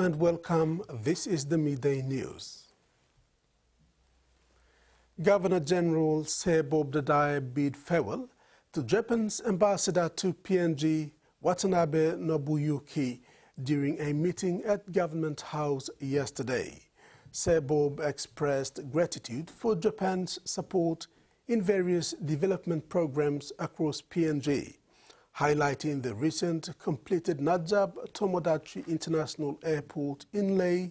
and welcome. This is the Midday News. Governor-General Bob Dadai bid farewell to Japan's ambassador to PNG, Watanabe Nobuyuki, during a meeting at Government House yesterday. Bob expressed gratitude for Japan's support in various development programs across PNG, highlighting the recent completed Najab Tomodachi International Airport in Lae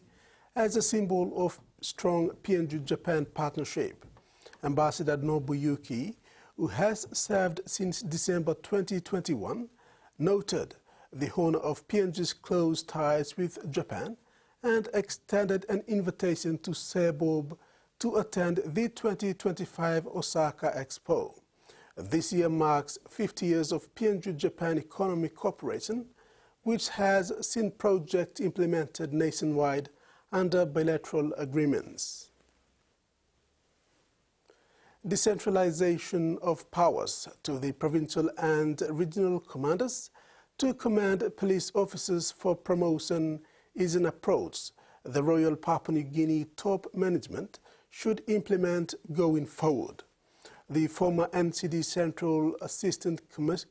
as a symbol of strong PNG-Japan partnership. Ambassador Nobuyuki, who has served since December 2021, noted the honor of PNG's close ties with Japan and extended an invitation to Bob to attend the 2025 Osaka Expo. This year marks 50 years of PNG-Japan Economic Cooperation, which has seen projects implemented nationwide under bilateral agreements. Decentralization of powers to the provincial and regional commanders to command police officers for promotion is an approach the Royal Papua New Guinea top management should implement going forward. The former NCD Central Assistant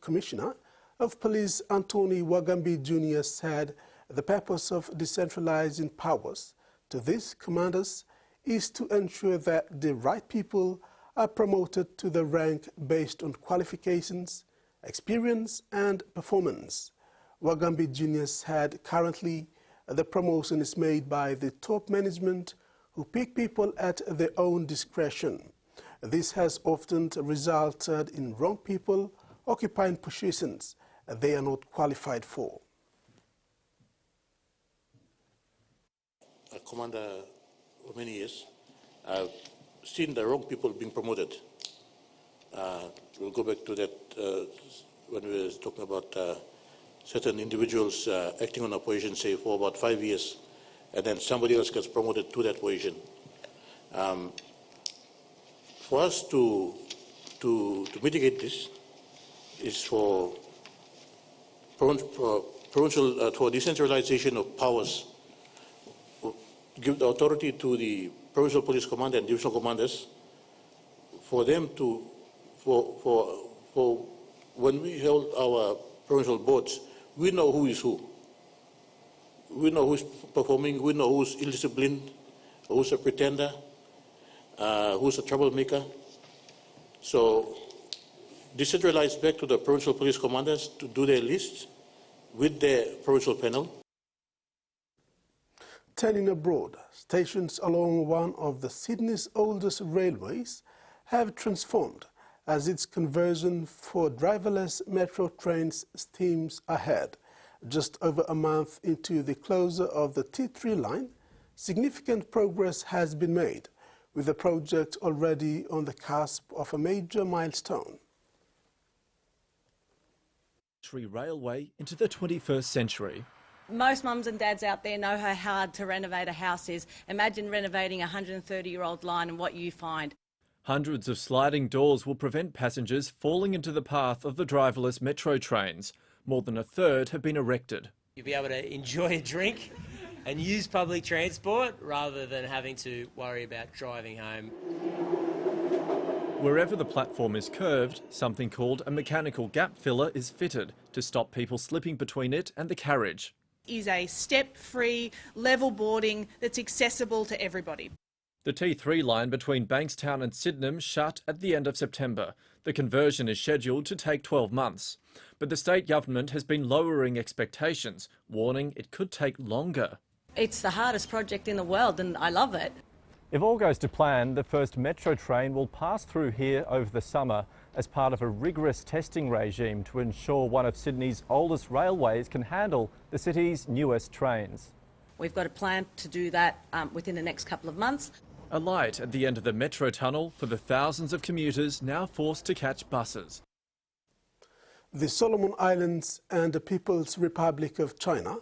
Commissioner of Police Anthony Wagambi Jr. said the purpose of decentralizing powers to these commanders is to ensure that the right people are promoted to the rank based on qualifications, experience and performance. Wagambi Jr. said currently the promotion is made by the top management who pick people at their own discretion. This has often resulted in wrong people occupying positions they are not qualified for. A commander for many years, I've seen the wrong people being promoted. We'll go back to that when we were talking about certain individuals acting on a position, say, for about 5 years, and then somebody else gets promoted to that position. For us to mitigate this is for decentralization of powers, give the authority to the provincial police commander and divisional commanders for them to, for when we held our provincial boards, we know who is who. We know who's performing, we know who's ill-disciplined, who's a pretender, who's a troublemaker. So decentralize back to the provincial police commanders to do their lists with their provincial panel. Turning abroad, stations along one of the Sydney's oldest railways have transformed as its conversion for driverless metro trains steams ahead. Just over a month into the closure of the T3 line, significant progress has been made, with the project already on the cusp of a major milestone. Railway into the 21st century. Most mums and dads out there know how hard to renovate a house is. Imagine renovating a 130-year-old line and what you find. Hundreds of sliding doors will prevent passengers falling into the path of the driverless metro trains. More than a third have been erected. You'll be able to enjoy a drink and use public transport rather than having to worry about driving home. Wherever the platform is curved, something called a mechanical gap filler is fitted to stop people slipping between it and the carriage. Is a step-free level boarding that's accessible to everybody. The T3 line between Bankstown and Sydenham shut at the end of September. The conversion is scheduled to take 12 months. But the state government has been lowering expectations, warning it could take longer. It's the hardest project in the world and I love it. If all goes to plan, the first metro train will pass through here over the summer as part of a rigorous testing regime to ensure one of Sydney's oldest railways can handle the city's newest trains. We've got a plan to do that within the next couple of months. A light at the end of the metro tunnel for the thousands of commuters now forced to catch buses. The Solomon Islands and the People's Republic of China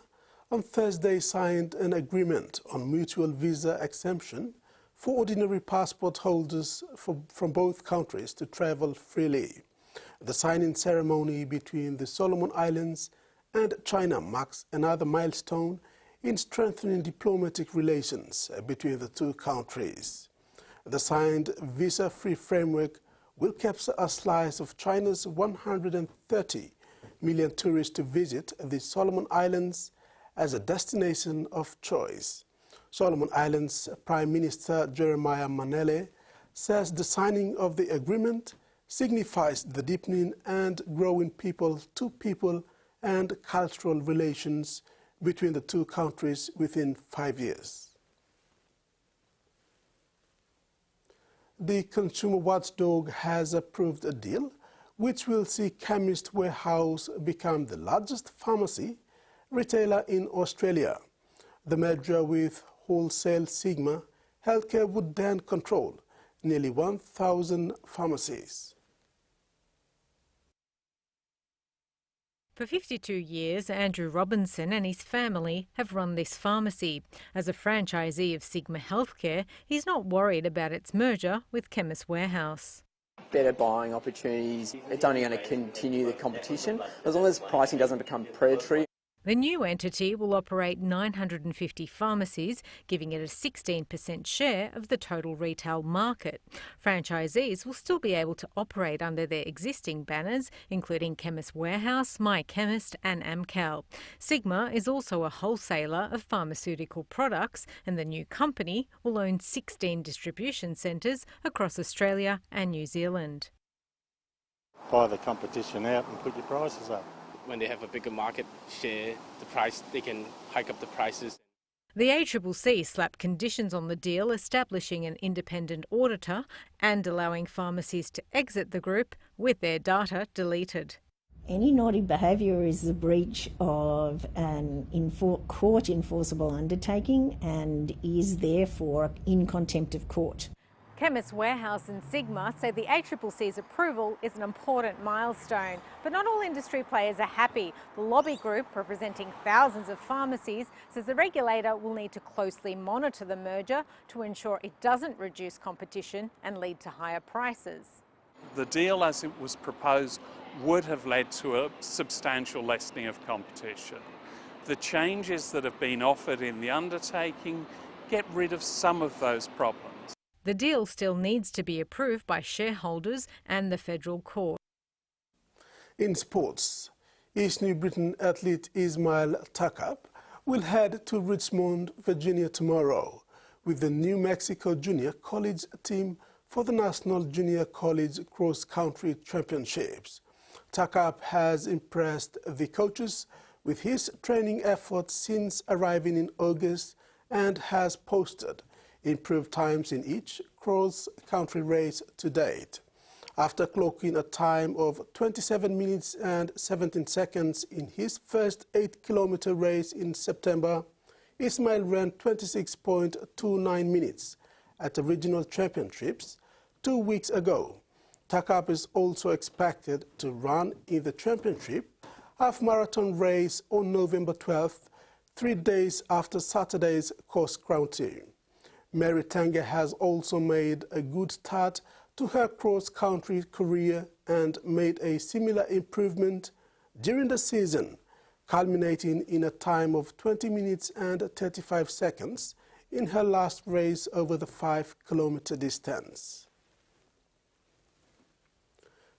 on Thursday signed an agreement on mutual visa exemption for ordinary passport holders from both countries to travel freely. The signing ceremony between the Solomon Islands and China marks another milestone in strengthening diplomatic relations between the two countries. The signed visa-free framework will capture a slice of China's 130 million tourists to visit the Solomon Islands as a destination of choice. Solomon Islands Prime Minister Jeremiah Manele says the signing of the agreement signifies the deepening and growing people-to-people and cultural relations between the two countries within 5 years. The consumer watchdog has approved a deal which will see Chemist Warehouse become the largest pharmacy retailer in Australia. The merger with wholesale Sigma Healthcare would then control nearly 1,000 pharmacies. For 52 years, Andrew Robinson and his family have run this pharmacy. As a franchisee of Sigma Healthcare, he's not worried about its merger with Chemist Warehouse. Better buying opportunities. It's only going to continue the competition as long as pricing doesn't become predatory. The new entity will operate 950 pharmacies, giving it a 16% share of the total retail market. Franchisees will still be able to operate under their existing banners, including Chemist Warehouse, My Chemist and Amcal. Sigma is also a wholesaler of pharmaceutical products, and the new company will own 16 distribution centres across Australia and New Zealand. Buy the competition out and put your prices up. When they have a bigger market share, they can hike up the prices. The ACCC slapped conditions on the deal, establishing an independent auditor and allowing pharmacies to exit the group with their data deleted. Any naughty behaviour is a breach of an court enforceable undertaking and is therefore in contempt of court. Chemist Warehouse and Sigma say the ACCC's approval is an important milestone, but not all industry players are happy. The lobby group, representing thousands of pharmacies, says the regulator will need to closely monitor the merger to ensure it doesn't reduce competition and lead to higher prices. The deal as it was proposed would have led to a substantial lessening of competition. The changes that have been offered in the undertaking get rid of some of those problems. The deal still needs to be approved by shareholders and the federal court. In sports, East New Britain athlete Ismail Takab will head to Richmond, Virginia tomorrow with the New Mexico Junior College team for the National Junior College Cross Country Championships. Takab has impressed the coaches with his training efforts since arriving in August and has posted improved times in each cross-country race to date. After clocking a time of 27 minutes and 17 seconds in his first 8-kilometer race in September, Ismail ran 26.29 minutes at the regional championships 2 weeks ago. Takab is also expected to run in the championship half-marathon race on November 12th, 3 days after Saturday's cross-country. Mary Tanga has also made a good start to her cross-country career and made a similar improvement during the season, culminating in a time of 20 minutes and 35 seconds in her last race over the 5-kilometer distance.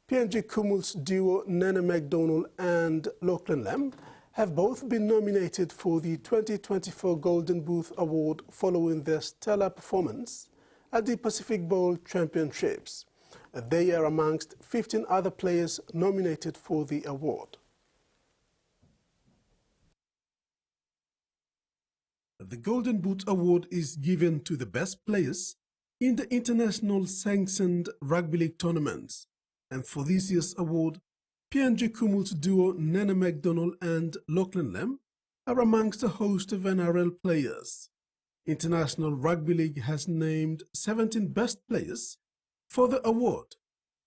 PNG Kumul's duo Nana MacDonald and Lachlan Lamb have both been nominated for the 2024 Golden Boot Award following their stellar performance at the Pacific Bowl Championships. They are amongst 15 other players nominated for the award. The Golden Boot Award is given to the best players in the international sanctioned rugby league tournaments, and for this year's award, PNG Kumul's duo Nana MacDonald and Lachlan Lamb are amongst a host of NRL players. International Rugby League has named 17 best players for the award.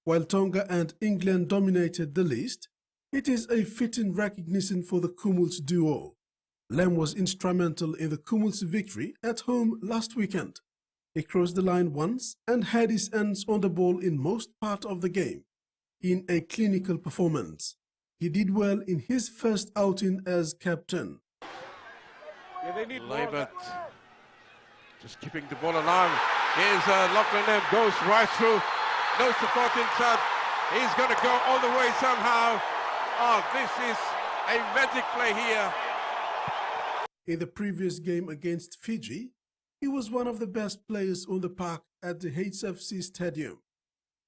While Tonga and England dominated the list, it is a fitting recognition for the Kumul's duo. Lamb was instrumental in the Kumul's victory at home last weekend. He crossed the line once and had his hands on the ball in most part of the game. In a clinical performance, he did well in his first outing as captain. Labour just keeping the ball alive. Here's Lachlan M, goes right through. No support inside. He's going to go all the way somehow. Oh, this is a magic play here. In the previous game against Fiji, he was one of the best players on the park at the HFC Stadium.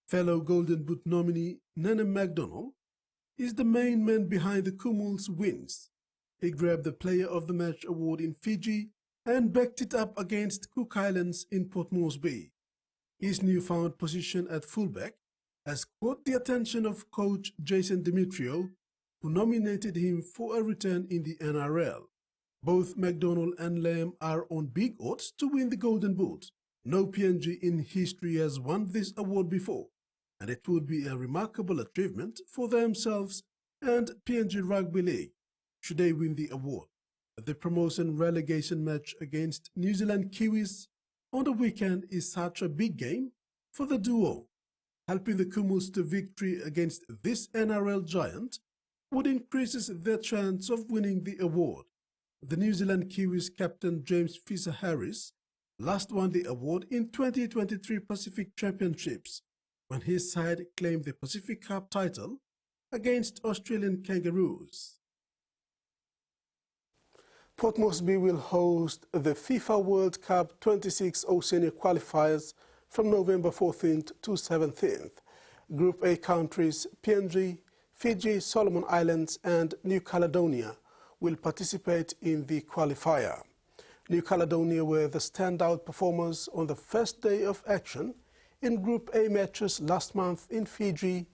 Fellow Golden Boot nominee Nene McDonald is the main man behind the Kumuls' wins. He grabbed the Player of the Match award in Fiji and backed it up against Cook Islands in Port Moresby. His newfound position at fullback has caught the attention of coach Jason Demetrio, who nominated him for a return in the NRL. Both McDonald and Lamb are on big odds to win the Golden Boot. No PNG in history has won this award before, and it would be a remarkable achievement for themselves and PNG Rugby League should they win the award. The promotion relegation match against New Zealand Kiwis on the weekend is such a big game for the duo. Helping the Kumuls to victory against this NRL giant would increase their chance of winning the award. The New Zealand Kiwis captain James Fisher-Harris last won the award in 2023 Pacific Championships when his side claimed the Pacific Cup title against Australian Kangaroos. Port Moresby will host the FIFA World Cup 26 Oceania qualifiers from November 14th to 17th. Group A countries PNG, Fiji, Solomon Islands and New Caledonia will participate in the qualifier. New Caledonia were the standout performers on the first day of action in Group A matches last month in Fiji.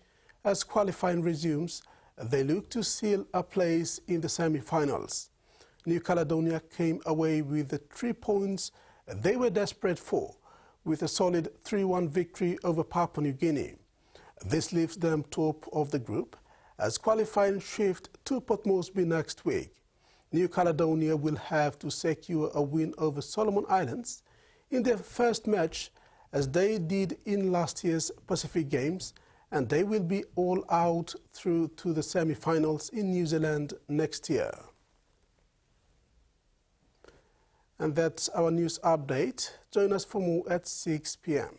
As qualifying resumes, they look to seal a place in the semi-finals. New Caledonia came away with the 3 points they were desperate for, with a solid 3-1 victory over Papua New Guinea. This leaves them top of the group as qualifying shift to Port Moresby next week. New Caledonia will have to secure a win over Solomon Islands in their first match, as they did in last year's Pacific Games, and they will be all out through to the semi-finals in New Zealand next year. And that's our news update. Join us for more at 6 p.m.